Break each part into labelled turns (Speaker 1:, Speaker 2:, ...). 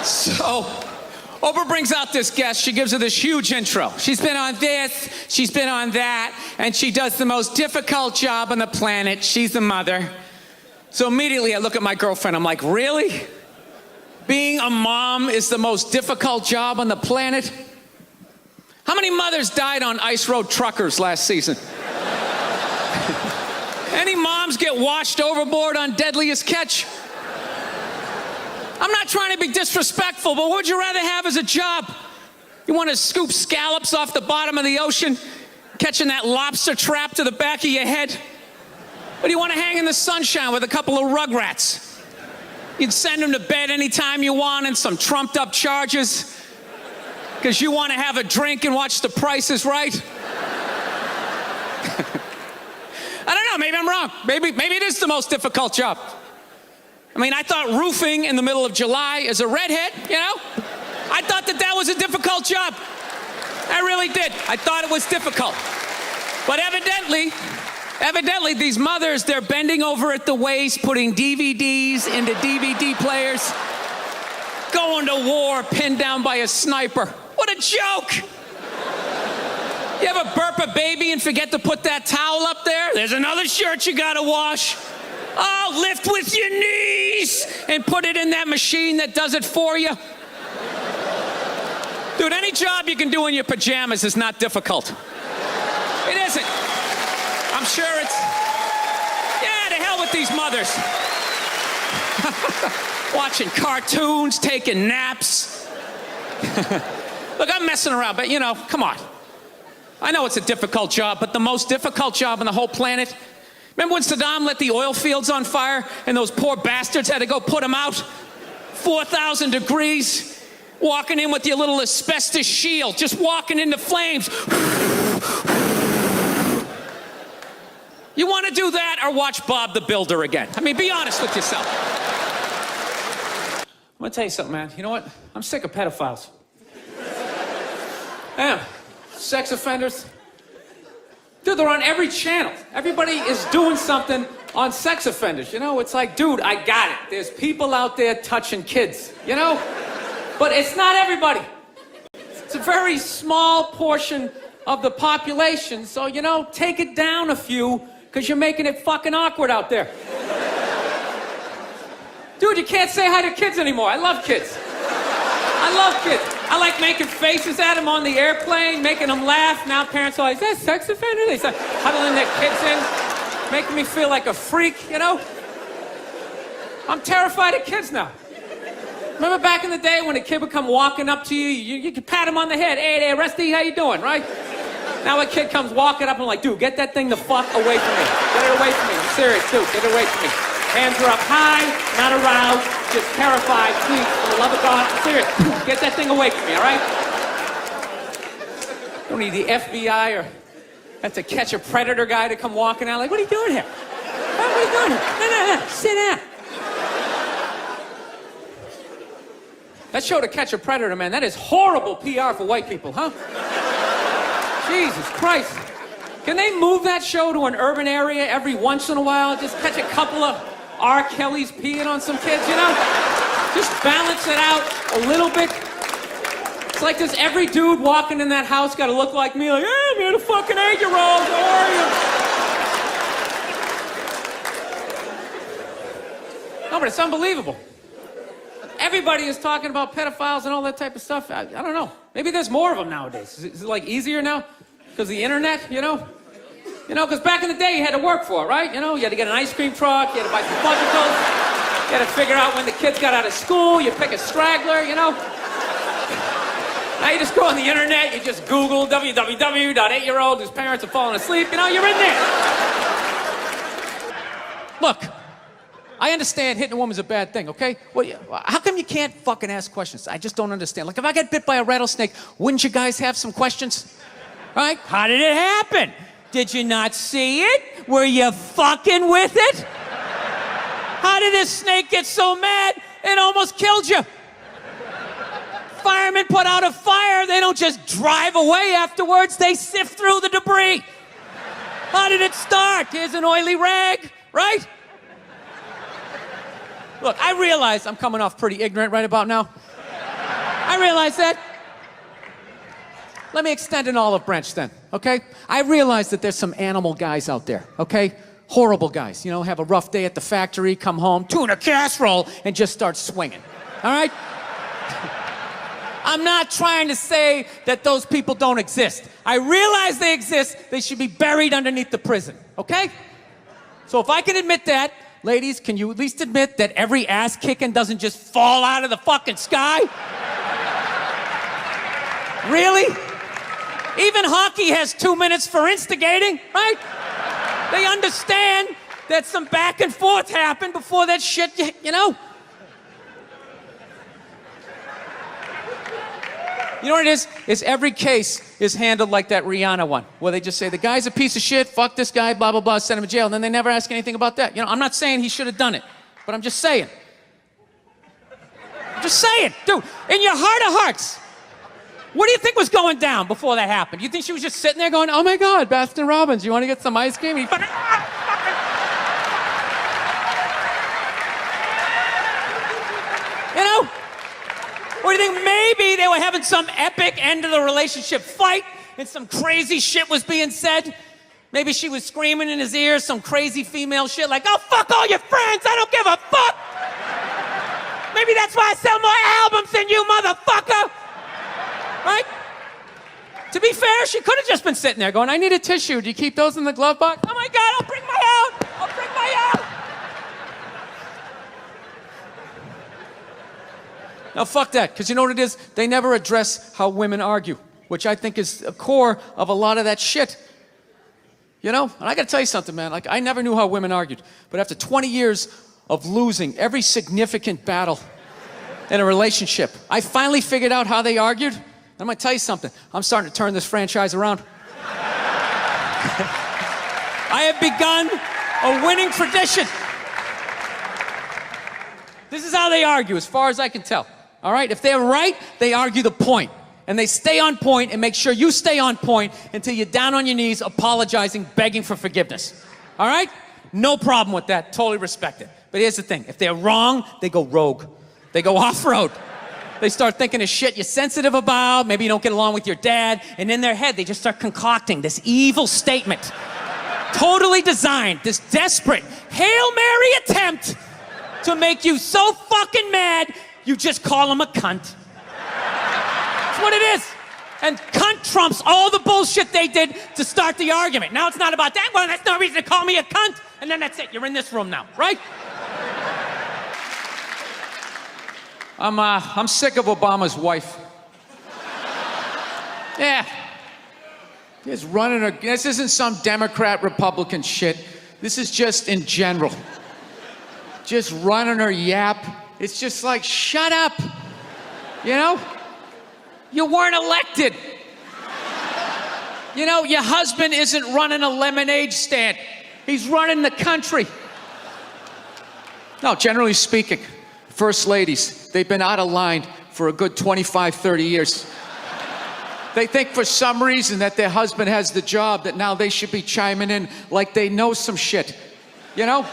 Speaker 1: So, Oprah brings out this guest. She gives her this huge intro. She's been on this, she's been on that, and she does the most difficult job on the planet. She's a mother. So immediately I look at my girlfriend. I'm like, really? Being a mom is the most difficult job on the planet? How many mothers died on ice road truckers last season? Any moms get washed overboard on Deadliest Catch? I'm not trying to be disrespectful, but what would you rather have as a job? You want to scoop scallops off the bottom of the ocean, catching that lobster trap to the back of your head? Or do you want to hang in the sunshine with a couple of rugrats? You'd send them to bed anytime you want and some trumped up charges because you want to have a drink and watch The Price is Right? I don't know, maybe I'm wrong. Maybe it is the most difficult job. I mean, I thought roofing in the middle of July as a redhead, you know? I thought that was a difficult job. I really did. I thought it was difficult. But evidently these mothers, they're bending over at the waist, putting DVDs into DVD players, going to war pinned down by a sniper. What a joke! You ever burp a baby and forget to put that towel up there? There's another shirt you gotta wash. Oh, lift with your knees and put it in that machine that does it for you. Dude, any job you can do in your pajamas is not difficult. It isn't. I'm sure it's... Yeah, to hell with these mothers. Watching cartoons, taking naps. Look, I'm messing around, but you know, come on. I know it's a difficult job, but the most difficult job on the whole planet... Remember when Saddam lit the oil fields on fire and those poor bastards had to go put them out? 4,000 degrees, walking in with your little asbestos shield, just walking into flames. You want to do that or watch Bob the Builder again? I mean, be honest with yourself. I'm going to tell you something, man. You know what? I'm sick of pedophiles. I am. Sex offenders. Dude, they're on every channel. Everybody is doing something on sex offenders, you know? It's like, dude, I got it. There's people out there touching kids, you know? But it's not everybody. It's a very small portion of the population, so, you know, take it down a few, because you're making it fucking awkward out there. Dude, you can't say hi to kids anymore. I love kids. I love kids. I like making faces at them on the airplane, making them laugh. Now parents are like, is that a sex offender? They start huddling their kids in, making me feel like a freak, you know? I'm terrified of kids now. Remember back in the day when a kid would come walking up to you, you could pat him on the head. Hey there, Rusty, how you doing, right? Now a kid comes walking up and I'm like, dude, get that thing the fuck away from me. Get it away from me. I'm serious, dude. Get it away from me. Hands are up high, not aroused, just terrified. Please, for the love of God, I'm serious. Get that thing away from me, all right? Don't need the FBI or have to catch a predator guy to come walking out. Like, what are you doing here? What are you doing here? No, sit down. That show To Catch a Predator, man, that is horrible PR for white people, huh? Jesus Christ. Can they move that show to an urban area every once in a while? Just catch a couple of R. Kelly's peeing on some kids, you know? Just balance it out a little bit. It's like, does every dude walking in that house got to look like me? Like, hey, I'm here, a fucking 8-year-old, how are you? No, but it's unbelievable. Everybody is talking about pedophiles and all that type of stuff. I don't know. Maybe there's more of them nowadays. Is it like easier now? Because the internet, you know? You know, because back in the day, you had to work for it, right? You know, you had to get an ice cream truck, you had to buy some fudgicles, you had to figure out when the kids got out of school, you pick a straggler, you know? Now you just go on the internet, you just Google www.8-year-old whose parents are falling asleep, you know, you're in there. Look, I understand hitting a woman's a bad thing, okay? Well, how come you can't fucking ask questions? I just don't understand. Like, if I get bit by a rattlesnake, wouldn't you guys have some questions? Right? How did it happen? Did you not see it? Were you fucking with it? How did this snake get so mad it almost killed you? Firemen put out a fire, they don't just drive away afterwards, they sift through the debris. How did it start? Here's an oily rag, right? Look, I realize I'm coming off pretty ignorant right about now. I realize that. Let me extend an olive branch then, okay? I realize that there's some animal guys out there, okay? Horrible guys, you know, have a rough day at the factory, come home, tuna casserole, and just start swinging, all right? I'm not trying to say that those people don't exist. I realize they exist. They should be buried underneath the prison, okay? So if I can admit that, ladies, can you at least admit that every ass kicking doesn't just fall out of the fucking sky? Really? Even hockey has 2 minutes for instigating, right? They understand that some back and forth happened before that shit, you know? You know what it is? Is every case is handled like that Rihanna one, where they just say, the guy's a piece of shit, fuck this guy, blah, blah, blah, send him to jail, and then they never ask anything about that. You know, I'm not saying he should have done it, but I'm just saying. I'm just saying, dude, in your heart of hearts, what do you think was going down before that happened? You think she was just sitting there going, oh my God, Baskin Robbins, you want to get some ice cream? You fucking... You know? Or do you think maybe they were having some epic end of the relationship fight and some crazy shit was being said? Maybe she was screaming in his ear some crazy female shit like, oh, fuck all your friends, I don't give a fuck. Maybe that's why I sell more albums than you, motherfucker. Right? To be fair, she could have just been sitting there going, I need a tissue. Do you keep those in the glove box? Oh my God, I'll bring my out. I'll bring my out. Now, fuck that, because you know what it is? They never address how women argue, which I think is the core of a lot of that shit. You know? And I gotta tell you something, man. Like, I never knew how women argued, but after 20 years of losing every significant battle in a relationship, I finally figured out how they argued. I'm gonna tell you something. I'm starting to turn this franchise around. I have begun a winning tradition. This is how they argue, as far as I can tell. All right? If they're right, they argue the point. And they stay on point and make sure you stay on point until you're down on your knees, apologizing, begging for forgiveness. All right? No problem with that. Totally respect it. But here's the thing. If they're wrong, they go rogue. They go off-road. They start thinking of shit you're sensitive about. Maybe you don't get along with your dad. And in their head, they just start concocting this evil statement. Totally designed, this desperate Hail Mary attempt to make you so fucking mad, you just call him a cunt. That's what it is. And cunt trumps all the bullshit they did to start the argument. Now it's not about that. Well, that's no reason to call me a cunt. And then that's it. You're in this room now, right? I'm sick of Obama's wife. Yeah. He's running her. This isn't some Democrat, Republican shit. This is just in general. Just running her yap. It's just like, shut up. You know? You weren't elected. You know, your husband isn't running a lemonade stand. He's running the country. No, generally speaking, first ladies, they've been out of line for a good 25, 30 years. They think for some reason that their husband has the job, that now they should be chiming in like they know some shit. You know?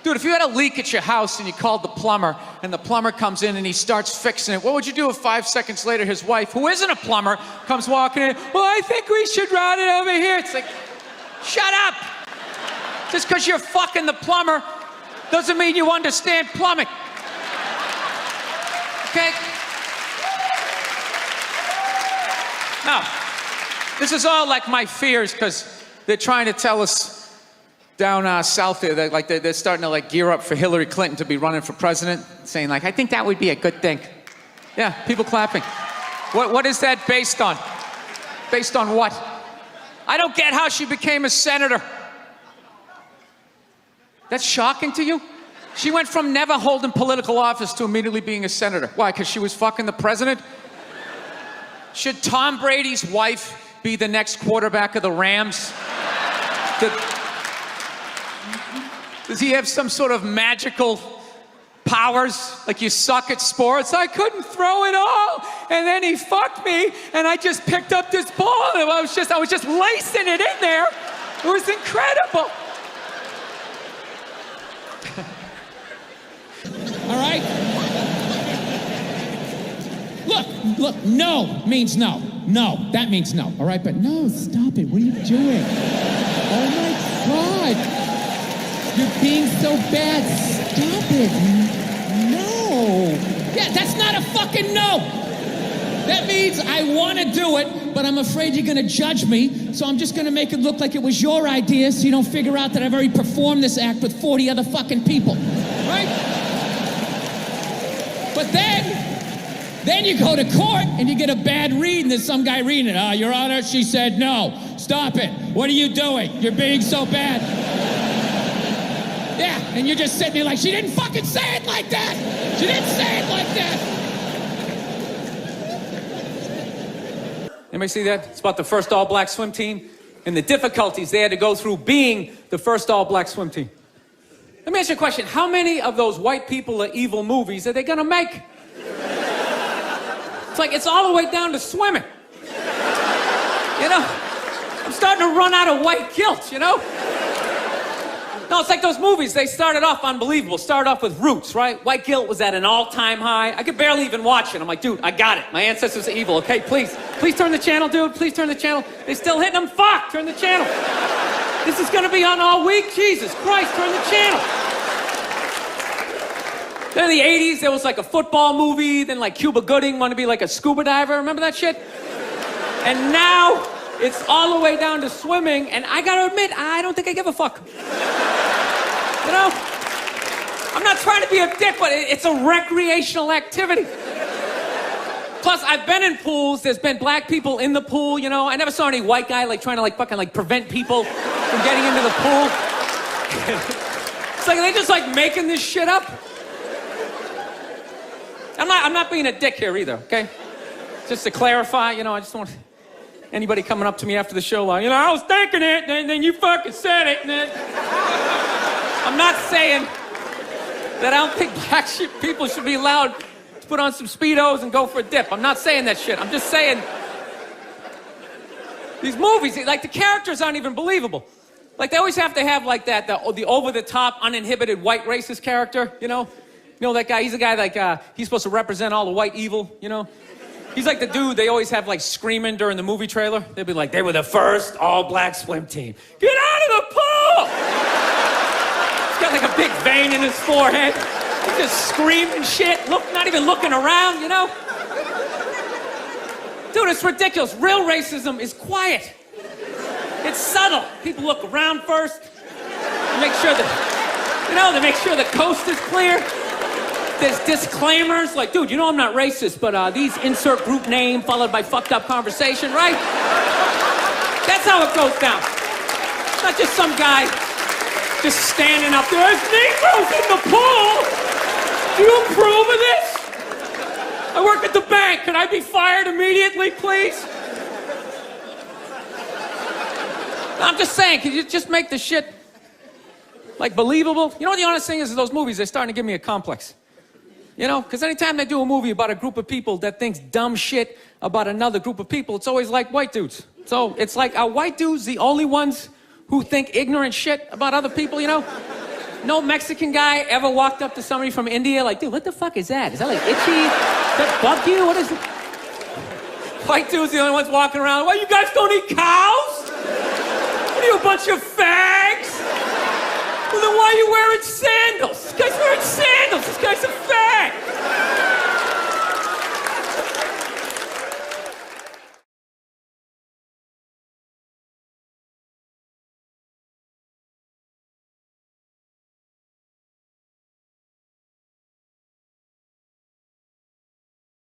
Speaker 1: Dude, if you had a leak at your house and you called the plumber and the plumber comes in and he starts fixing it, what would you do if 5 seconds later his wife, who isn't a plumber, comes walking in, well, I think we should run it over here. It's like, shut up. Just because you're fucking the plumber doesn't mean you understand plumbing. Okay? Now, this is all like my fears because they're trying to tell us down south there, they're starting to like gear up for Hillary Clinton to be running for president, saying like, I think that would be a good thing. Yeah, people clapping. What is that based on? Based on what? I don't get how she became a senator. That's shocking to you? She went from never holding political office to immediately being a senator. Why, because she was fucking the president? Should Tom Brady's wife be the next quarterback of the Rams? Does he have some sort of magical powers? Like you suck at sports? I couldn't throw it all, and then he fucked me, and I just picked up this ball, and I was just lacing it in there. It was incredible. All right. Look, no means no. No, that means no, all right? But no, stop it. What are you doing? Oh my God. You're being so bad. Stop it. No. Yeah, that's not a fucking no. That means I want to do it, but I'm afraid you're going to judge me, so I'm just going to make it look like it was your idea so you don't figure out that I've already performed this act with 40 other fucking people, right? But then you go to court and you get a bad read and there's some guy reading it. Your Honor, she said no. Stop it. What are you doing? You're being so bad. Yeah, and you're just sitting there like, she didn't fucking say it like that. She didn't say it like that. Anybody see that? It's about the first all-black swim team and the difficulties they had to go through being the first all-black swim team. Let me ask you a question. How many of those white people are evil movies are they gonna make? It's like, it's all the way down to swimming. You know? I'm starting to run out of white guilt, you know? No, it's like those movies. They started off unbelievable. Started off with Roots, right? White guilt was at an all-time high. I could barely even watch it. I'm like, dude, I got it. My ancestors are evil, okay? Please turn the channel, dude. Please turn the channel. They're still hitting them. Fuck, turn the channel. This is gonna be on all week? Jesus Christ, turn the channel. Then in the 80s, there was like a football movie. Then like Cuba Gooding wanted to be like a scuba diver. Remember that shit? And now it's all the way down to swimming. And I gotta admit, I don't think I give a fuck. You know? I'm not trying to be a dick, but it's a recreational activity. Plus, I've been in pools. There's been black people in the pool, you know? I never saw any white guy like trying to like fucking like prevent people from getting into the pool. It's like, are they just like making this shit up? I'm not being a dick here either, okay? Just to clarify, you know, I just don't want anybody coming up to me after the show like, you know, I was thinking it, and then you fucking said it, and then... I'm not saying that I don't think black people should be allowed to put on some Speedos and go for a dip. I'm not saying that shit. I'm just saying these movies, like the characters aren't even believable. Like they always have to have like that, the over-the-top, uninhibited white racist character, you know? You know that guy, he's a guy like, he's supposed to represent all the white evil, you know? He's like the dude they always have like screaming during the movie trailer. They'd be like, they were the first all-black swim team. Get out of the pool! He's got like a big vein in his forehead. He's just screaming shit, not even looking around, you know? Dude, it's ridiculous. Real racism is quiet. It's subtle. People look around first. They make sure they make sure the coast is clear. There's disclaimers like, dude, you know I'm not racist, but these insert group name followed by fucked up conversation, right? That's how it goes down. It's not just some guy just standing up there. There's Negroes in the pool. Do you approve of this? I work at the bank. Can I be fired immediately, please? I'm just saying, can you just make the shit like believable? You know what the honest thing is those movies, they're starting to give me a complex. You know, because anytime they do a movie about a group of people that thinks dumb shit about another group of people, it's always like white dudes. So it's like, are white dudes the only ones who think ignorant shit about other people, you know? No Mexican guy ever walked up to somebody from India like, dude, what the fuck is that? Is that like itchy? Does that bug you? What is it? White dudes the only ones walking around, well, you guys don't eat cows? What are you, a bunch of fags? Well, then why are you wearing sandals? This guy's wearing sandals. This guy's a fag.